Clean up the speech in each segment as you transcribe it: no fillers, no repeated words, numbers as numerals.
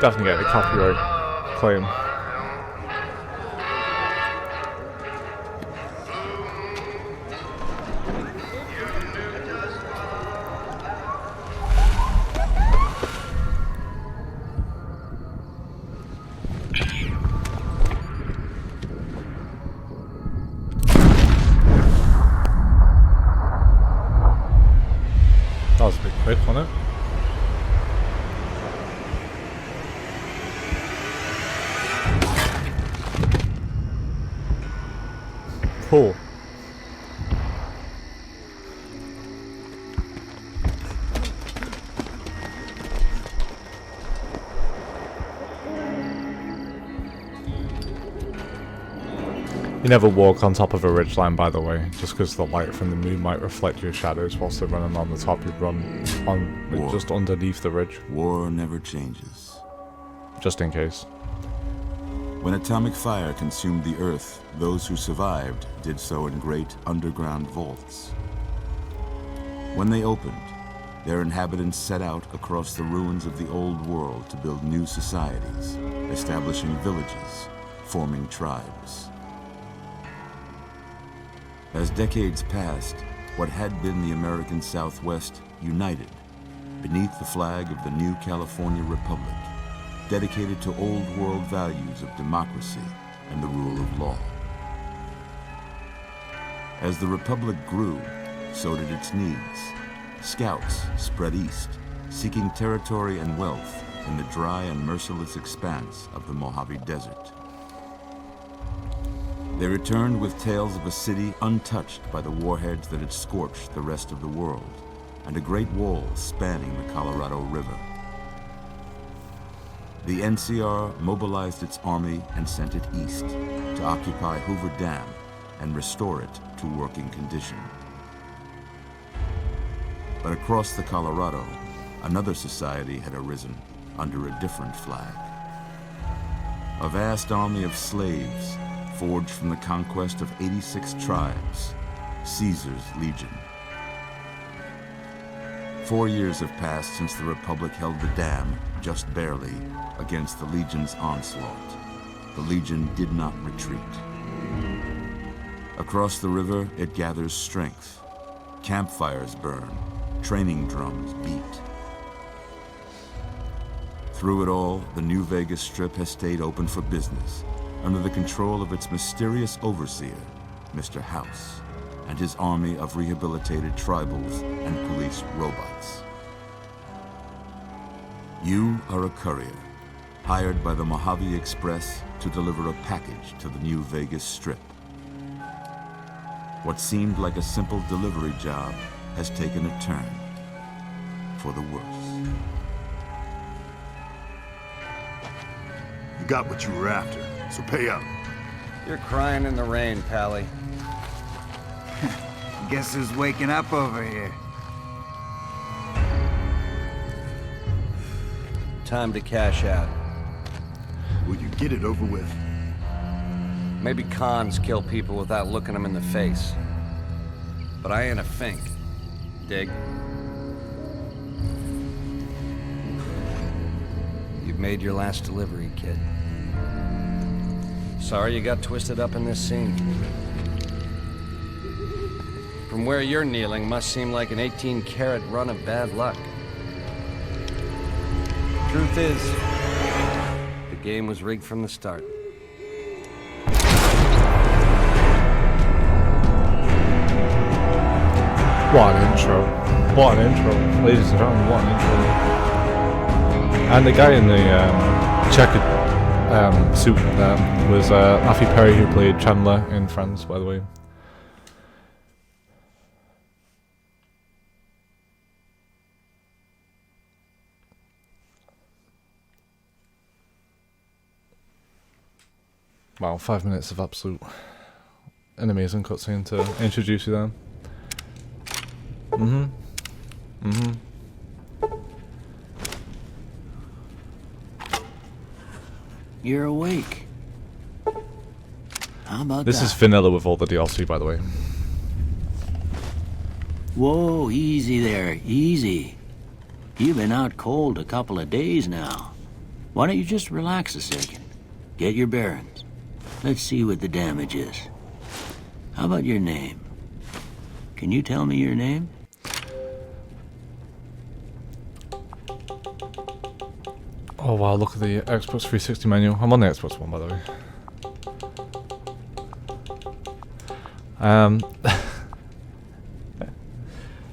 Definitely get a copyright claim. That was a bit quick, wasn't it? Cool. You never walk on top of a ridgeline, by the way, just because the light from the moon might reflect your shadows whilst they're running on the top. You run on just underneath the ridge. War never changes. Just in case. When atomic fire consumed the Earth, those who survived did so in great underground vaults. When they opened, their inhabitants set out across the ruins of the old world to build new societies, establishing villages, forming tribes. As decades passed, what had been the American Southwest united beneath the flag of the new California Republic, dedicated to old world values of democracy and the rule of law. As the Republic grew, so did its needs. Scouts spread east, seeking territory and wealth in the dry and merciless expanse of the Mojave Desert. They returned with tales of a city untouched by the warheads that had scorched the rest of the world, and a great wall spanning the Colorado River. The NCR mobilized its army and sent it east to occupy Hoover Dam and restore it to working condition. But across the Colorado, another society had arisen under a different flag. A vast army of slaves forged from the conquest of 86 tribes, Caesar's Legion. 4 years have passed since the Republic held the dam, just barely, against the Legion's onslaught. The Legion did not retreat. Across the river, it gathers strength. Campfires burn, training drums beat. Through it all, the New Vegas Strip has stayed open for business, under the control of its mysterious overseer, Mr. House, and his army of rehabilitated tribals and police robots. You are a courier, hired by the Mojave Express to deliver a package to the New Vegas Strip. What seemed like a simple delivery job has taken a turn for the worse. You got what you were after, so pay up. You're crying in the rain, Pally. Guess who's waking up over here? Time to cash out. Will you get it over with? Maybe cons kill people without looking them in the face. But I ain't a fink. Dig? You've made your last delivery, kid. Sorry you got twisted up in this scene. From where you're kneeling must seem like an 18-carat run of bad luck. Truth is, the game was rigged from the start. What an intro. What an intro. Ladies and gentlemen, what an intro. And the guy in the checkered suit was Matthew Perry, who played Chandler in Friends, by the way. Wow, 5 minutes of absolute an amazing cutscene to introduce you then. You're awake. How about This that? is vanilla with all the DLC, by the way. Whoa, easy there, easy. You've been out cold a couple of days now. Why don't you just relax a second? Get your bearings. Let's see what the damage is. How about your name? Can you tell me your name? Oh wow, look at the Xbox 360 menu. I'm on the Xbox One, by the way.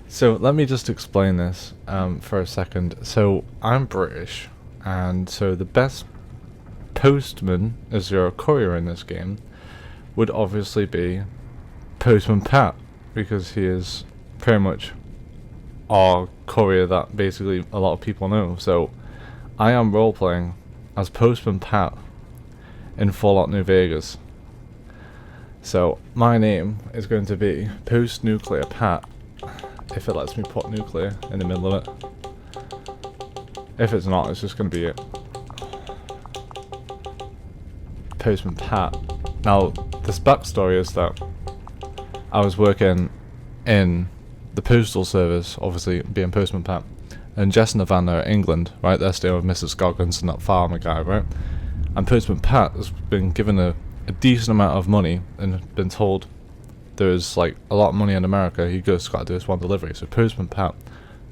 So let me just explain this for a second. So I'm British, and so the best postman, as your courier in this game, would obviously be Postman Pat, because he is pretty much our courier that basically a lot of people know. So I am role-playing as Postman Pat in Fallout New Vegas. So my name is going to be Post Nuclear Pat, if it lets me put nuclear in the middle of it. If it's not, it's just going to be it. Postman Pat. Now, this backstory is that I was working in the postal service, obviously being Postman Pat, and Jess and Evan are in England, right? They're staying with Mrs. Goggins and that farmer guy, right? And Postman Pat has been given a decent amount of money and been told there's like a lot of money in America, he just got to do this one delivery. So Postman Pat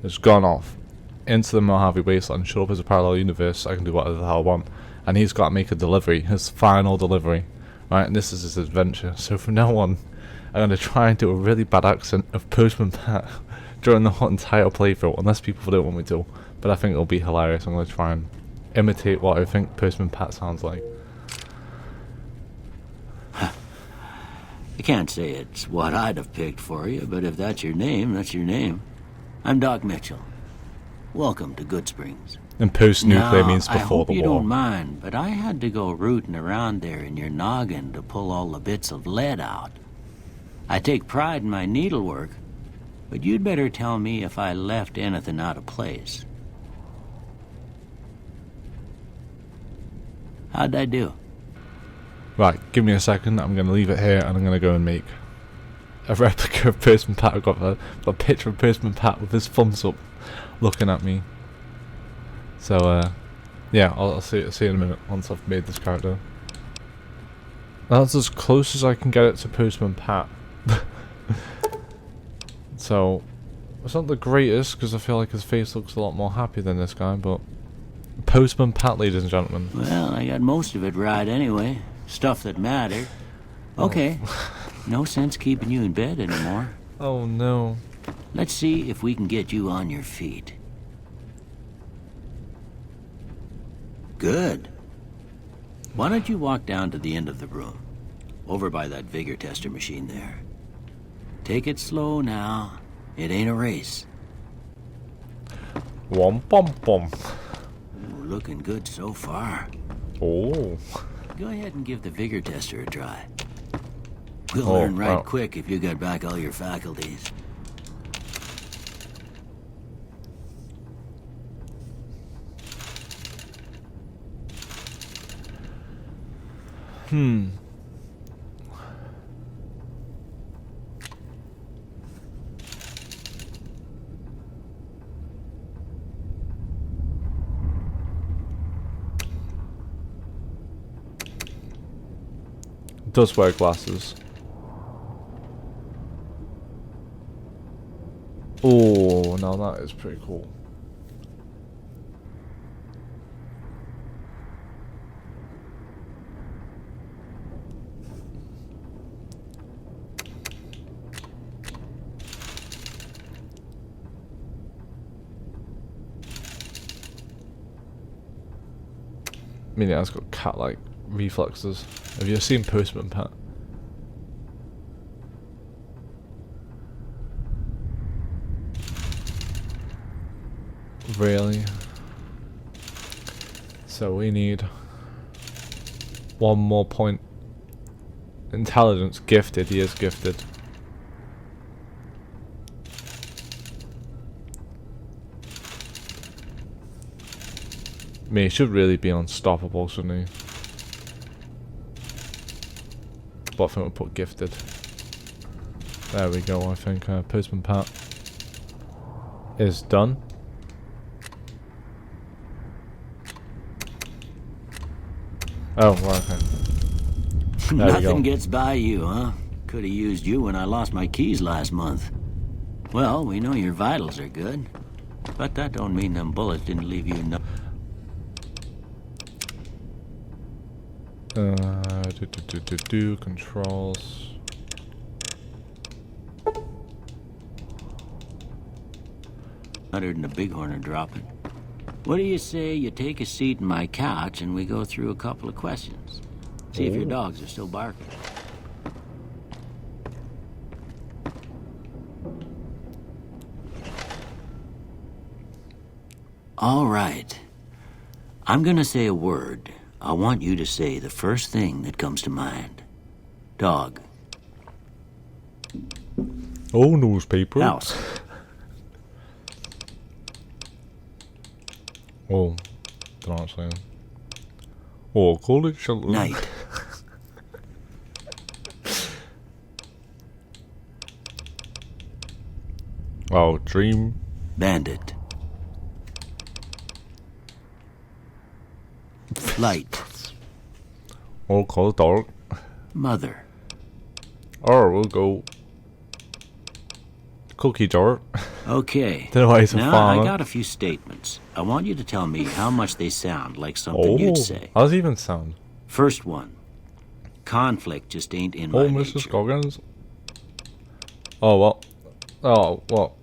has gone off into the Mojave Wasteland, showed up as a parallel universe, I can do whatever the hell I want, and he's got to make a delivery, his final delivery, right? And this is his adventure. So from now on, I'm going to try and do a really bad accent of Postman Pat during the whole entire playthrough, unless people don't want me to, but I think it'll be hilarious. I'm going to try and imitate what I think Postman Pat sounds like. I can't say it's what I'd have picked for you, but if that's your name, that's your name. I'm Doc Mitchell. Welcome to Goodsprings. And post-nuclear Now, means I before hope the you war. don't mind, but I had to go rooting around there in your noggin to pull all the bits of lead out. I take pride in my needlework, but you'd better tell me if I left anything out of place. How'd I do? Right, give me a second, I'm going to leave it here and I'm going to go and make a replica of Postman Pat. I've got a picture of Postman Pat with his thumbs up looking at me. So, yeah, I'll see you in a minute once I've made this character. That's as close as I can get it to Postman Pat. So, it's not the greatest because I feel like his face looks a lot more happy than this guy, but Postman Pat, ladies and gentlemen. Well, I got most of it right anyway. Stuff that mattered. Okay. No sense keeping you in bed anymore. Oh no. Let's see if we can get you on your feet. Good. Why don't you walk down to the end of the room? Over by that vigor tester machine there. Take it slow now. It ain't a race. Wom bom bom. Ooh, looking good so far. Oh. Go ahead and give the vigor tester a try. We'll Oh, learn right wow. quick if you got back all your faculties. Does wear glasses. Oh, now that is pretty cool. I mean, yeah, it's got cat-like reflexes. Have you seen Postman Pat? Really? So we need one more point. Intelligence, gifted, he is gifted. I mean, he should really be unstoppable, shouldn't he? But I think we'll put gifted. There we go, I think Postman Pat is done. Oh, right, okay. There we go. Nothing gets by you, huh? Could have used you when I lost my keys last month. Well, we know your vitals are good. But that don't mean them bullets didn't leave you no... Controls. Better than the bighorn are dropping. What do you say you take a seat in my couch and we go through a couple of questions? See if your dogs are still barking. All right. I'm gonna say a word. I want you to say the first thing that comes to mind. Dog. Oh, newspaper. House. Oh, don't know what I'm saying. Oh, college shelter. Night. Oh, dream. Bandit. Light. Oh, call it dark. Mother. Or we'll go cookie jar. Okay. Don't know why he's a Now, farmer. I got a few statements. I want you to tell me how much they sound like something you'd say. How does it even sound? First one. Conflict just ain't in my Oh, Mrs. nature. Goggins. Oh, what? Oh, what?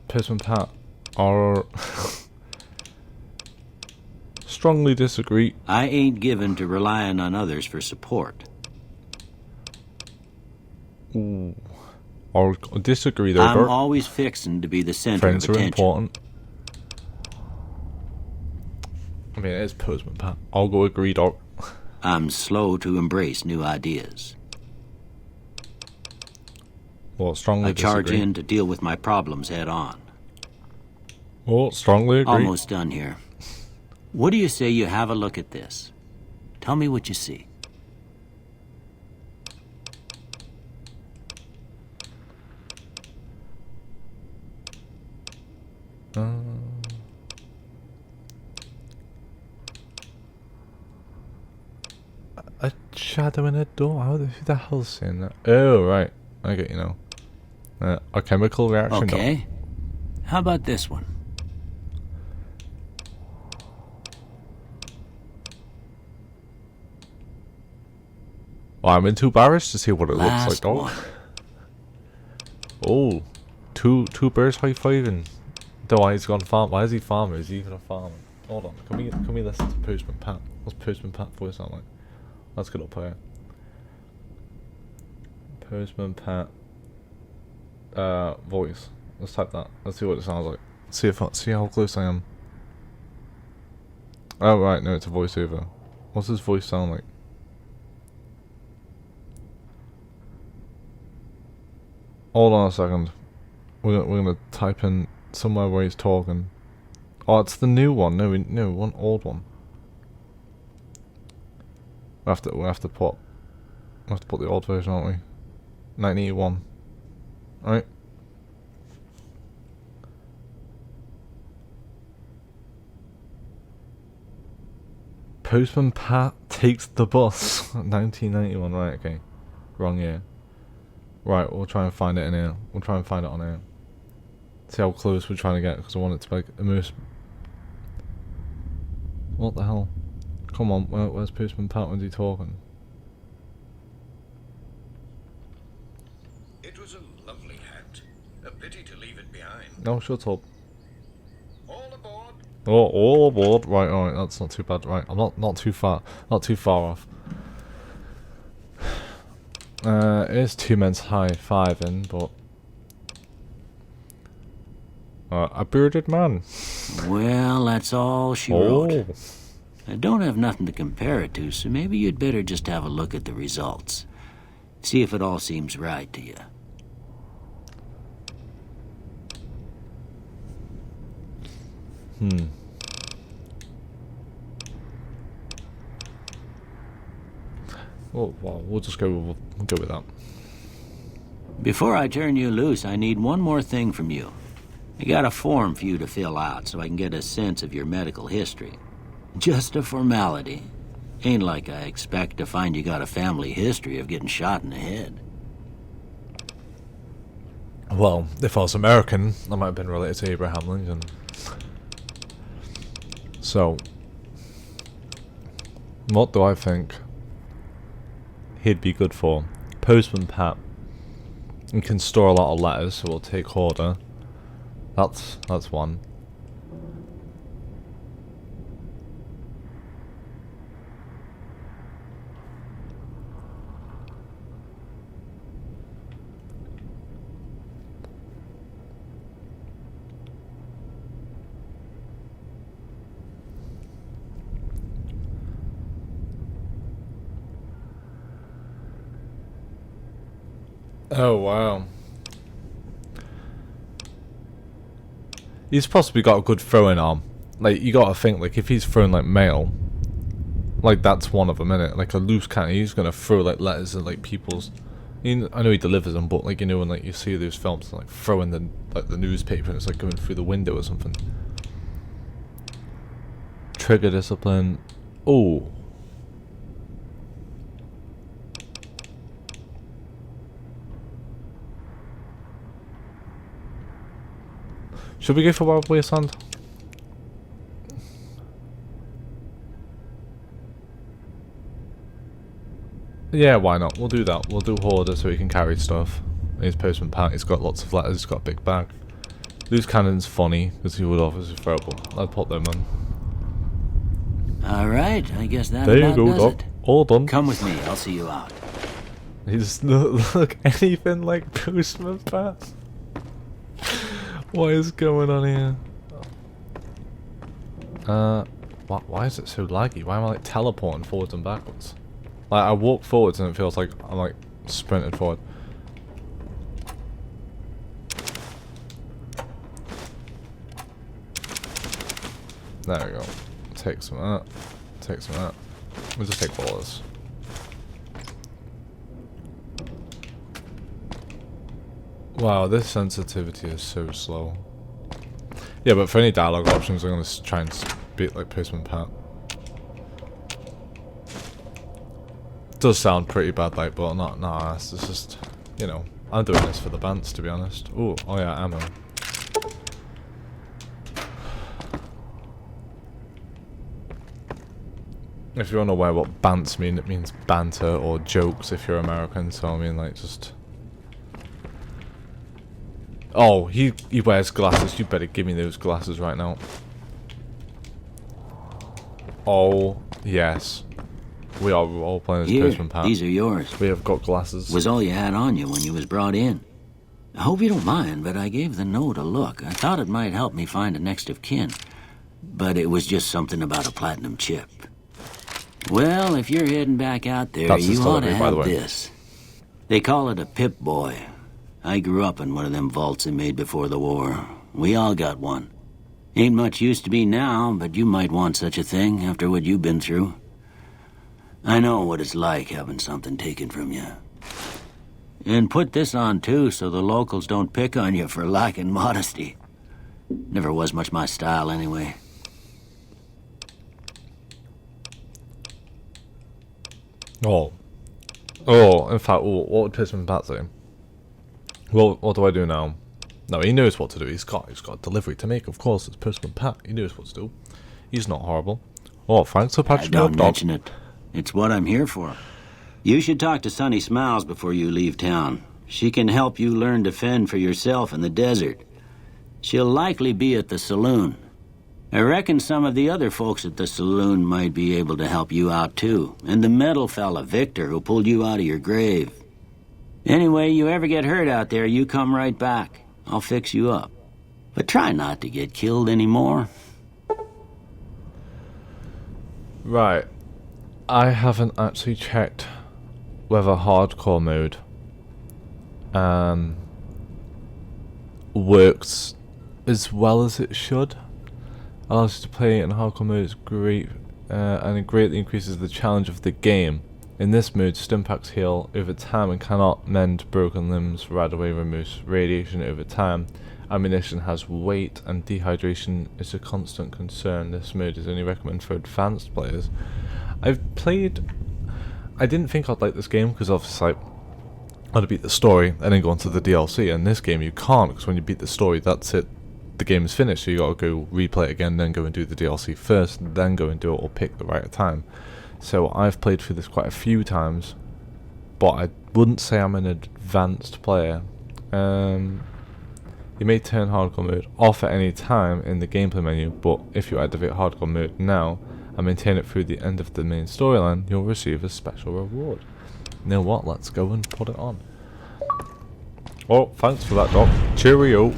Pissman Pat. Or... strongly disagree. I ain't given to relying on others for support. Ooh. Or disagree there, I'm Dirk. always fixing to be the center Friends of are attention. important. I mean, it is Postman Pat. I'll go agree, Dirk. I'm slow to embrace new ideas. Well, strongly I charge disagree. in to deal with my problems head on. Well, strongly agree. Almost done here. What do you say you have a look at this? Tell me what you see. A shadow in a door. Who the hell's saying that? Oh, right. I get you now. A chemical reaction. Okay. How about this one? Well, I'm too embarrassed to see what it looks like, Last dog. one. Oh, two bears high fiving. Don't know why he's gone farm. Why is he farmer? Is he even a farmer? Hold on. Can we listen to Postman Pat? What's Postman Pat voice sound like? Let's get up here. Postman Pat. Voice. Let's type that. Let's see what it sounds like. See how close I am. Oh right, no, it's a voiceover. What's his voice sound like? Hold on a second. We're gonna type in somewhere where he's talking. Oh, it's the new one. No, one old one. We have to put the old version, aren't we? 1981. Right. Postman Pat takes the bus. 1991. Right. Okay. Wrong year. Right. We'll try and find it in here. We'll try and find it on here. See how close we're trying to get, because I want it to like immerse. What the hell? Come on, where's Postman Pat? When's he talking? It was a lovely hat. A pity to leave it behind. No, shut up. All aboard. Oh, all aboard. Right, alright, that's not too bad. Right, I'm not too far off. It is 2 men's high fiving, but a bearded man. Well, that's all she Oh, wrote. I don't have nothing to compare it to, so maybe you'd better just have a look at the results. See if it all seems right to you. well, we'll just go with that. Before I turn you loose, I need one more thing from you. I got a form for you to fill out so I can get a sense of your medical history. Just a formality. Ain't like I expect to find you got a family history of getting shot in the head. Well, if I was American, I might have been related to Abraham Lincoln. So, what do I think he'd be good for? Postman Pat. He can store a lot of letters, so we'll take order. That's one. Oh wow. He's possibly got a good throwing arm. Like, you gotta think, like, if he's throwing like mail, like, that's one of them, innit? Like a loose cannon, he's gonna throw like letters at like people's. I know he delivers them, but like, you know, when like you see those films, like throwing the newspaper and it's like going through the window or something. Trigger discipline. Oh. Should we go for Wild Wasteland? Yeah, why not? We'll do that. We'll do Hoarder so he can carry stuff. He's Postman Pat, he's got lots of letters, he's got a big bag. Loose Cannon's funny, because he would obviously throw it. I'd put them on. Alright, I guess that There you about go, does Doc. it. All done. Come with me, I'll see you out. He does not look anything like Postman Pat. What is going on here? Why is it so laggy? Why am I like teleporting forwards and backwards? Like, I walk forwards and it feels like I'm like sprinting forward. There we go. Take some of that. Take some of that. We'll just take all of this. Wow, this sensitivity is so slow. Yeah, but for any dialogue options, I'm going to try and speak like Postman Pat. Does sound pretty bad, like, but nah, it's just, you know, I'm doing this for the bants, to be honest. Ooh, oh yeah, ammo. If you're unaware what bants mean, it means banter or jokes if you're American, so I mean, like, just... Oh, he wears glasses. You better give me those glasses right now. Oh, yes. We are all playing as Here, Postman Pat. these are yours. We have got glasses. Was all you had on you when you was brought in. I hope you don't mind, but I gave the note a look. I thought it might help me find a next of kin. But it was just something about a platinum chip. Well, if you're heading back out there, That's his you ought to delivery, by the have way. this. They call it a Pip-Boy. I grew up in one of them vaults they made before the war. We all got one. Ain't much use to be now, but you might want such a thing after what you've been through. I know what it's like having something taken from you. And put this on too, so the locals don't pick on you for lacking modesty. Never was much my style anyway. Oh, in fact, what would Postman Pat say? Well, what do I do now? No, he knows what to do. He's got a delivery to make. Of course, it's Postman Pat. He knows what to do. He's not horrible. Oh, thanks for patching me up, Don't Doc. mention it. It's what I'm here for. You should talk to Sunny Smiles before you leave town. She can help you learn to fend for yourself in the desert. She'll likely be at the saloon. I reckon some of the other folks at the saloon might be able to help you out too. And the metal fella, Victor, who pulled you out of your grave. Anyway, you ever get hurt out there, you come right back. I'll fix you up. But try not to get killed anymore. Right. I haven't actually checked whether hardcore mode works as well as it should. Allows you to play in hardcore mode is great, and it greatly increases the challenge of the game. In this mode, stimpaks heal over time and cannot mend broken limbs. Radaway removes radiation over time. Ammunition has weight, and dehydration is a constant concern. This mode is only recommended for advanced players. I've played... I didn't think I'd like this game, because obviously, like, I'd beat the story and then go on to the DLC. In this game, you can't, because when you beat the story, that's it. The game is finished, so you gotta go replay it again, then go and do the DLC first, and then go and do it, or pick the right time. So I've played through this quite a few times, but I wouldn't say I'm an advanced player. You may turn hardcore mode off at any time in the gameplay menu, but if you activate hardcore mode now and maintain it through the end of the main storyline, you'll receive a special reward. You know what? Let's go and put it on. Oh, thanks for that, Doc. Cheerio.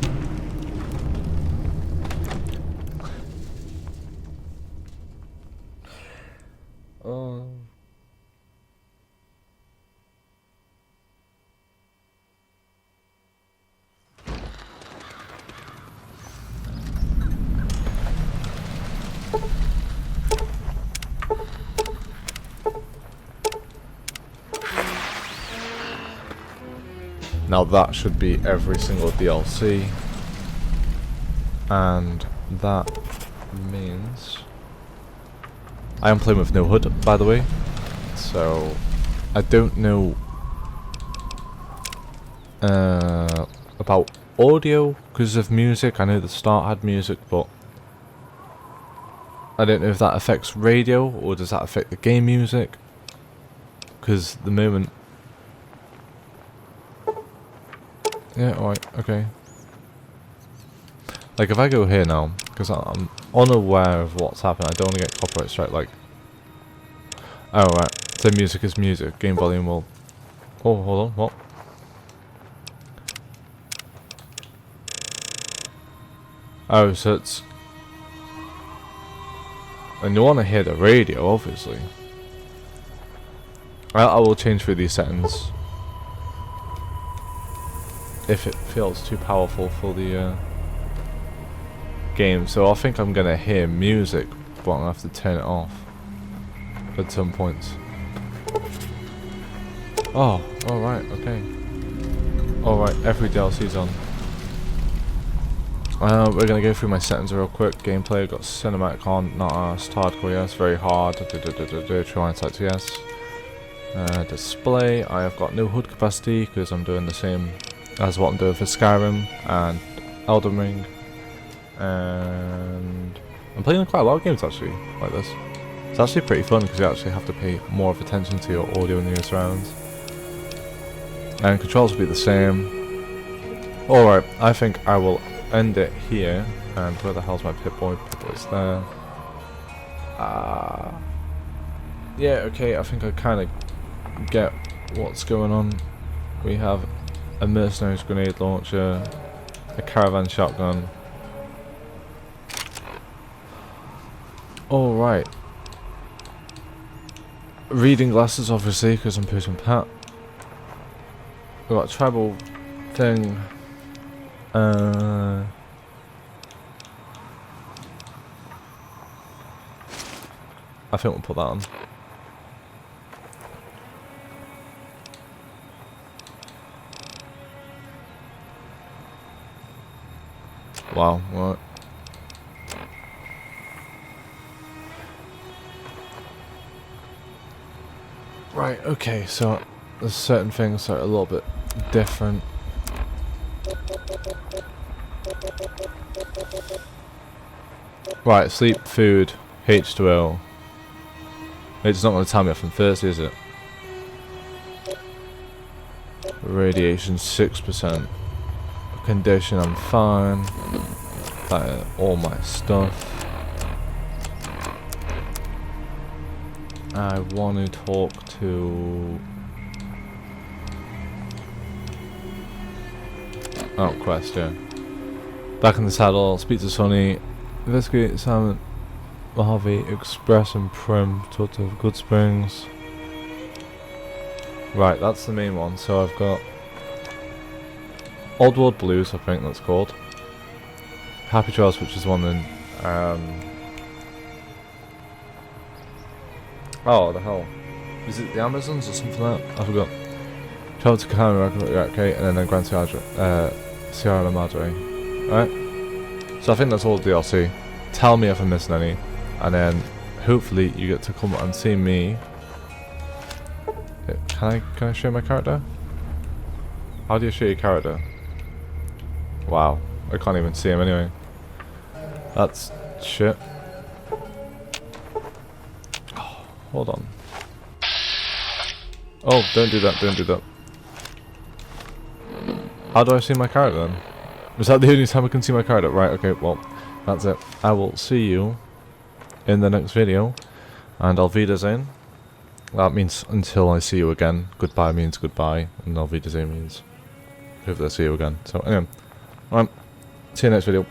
Now that should be every single DLC, and that means I am playing with no HUD, by the way, so I don't know about audio because of music. I know the start had music, but I don't know if that affects radio or does that affect the game music, because the moment... Yeah, alright, okay. Like, if I go here now, because I'm unaware of what's happening, I don't want to get copyright strike, like... Oh, right. So music is music. Game volume will... Oh, hold on, what? Oh, so it's... And you want to hear the radio, obviously. I will change through these settings if it feels too powerful for the game. So I think I'm gonna hear music, but I'm gonna have to turn it off at some points. Oh, alright, okay. Alright, every DLC's on. We're gonna go through my settings real quick. Gameplay, I've got cinematic on, not asked. Hardcore, yes. Very hard. True eyesight, yes. Display, I have got no HUD capacity because I'm doing the same as what I'm doing for Skyrim and Elden Ring, and I'm playing quite a lot of games actually like this. It's actually pretty fun because you actually have to pay more of attention to your audio and your surrounds, and controls will be the same. Alright, I think I will end it here. And where the hell's my Pip-Boy? Pip-Boy's there. Yeah, okay, I think I kind of get what's going on. We have a mercenary's grenade launcher, a caravan shotgun. Alright. Reading glasses, obviously, because I'm pushing Pat. We've got a tribal thing. I think we'll put that on. Wow, what? Right, okay, so there's certain things that are a little bit different. Right, sleep, food, H2O. It's not going to tell me off on Thursday, is it? Radiation 6%. Condition, I'm fine. That is all my stuff. I want to talk to... Oh, quest, yeah. Back in the saddle, speak to Sonny. Investigate Simon, Mojave, Express and Prim, talk to Good Springs. Right, that's the main one. So I've got Old World Blues, I think that's called. Happy Trails, which is one in oh, the hell. Is it the Amazons or something like that? I forgot. Travel to Canada, okay, and then Grand Sierra Madre. Alright? So I think that's all DLC. Tell me if I'm missing any. And then hopefully you get to come and see me. Can I show my character? How do you show your character? Wow, I can't even see him anyway. That's shit. Oh, hold on. Oh, don't do that, don't do that. How do I see my character then? Was that the only time I can see my character? Right, okay, well, that's it. I will see you in the next video. And Auf Wiedersehen. That means until I see you again. Goodbye means goodbye. And Auf Wiedersehen means hopefully I'll see you again. So anyway, alright, see you next video.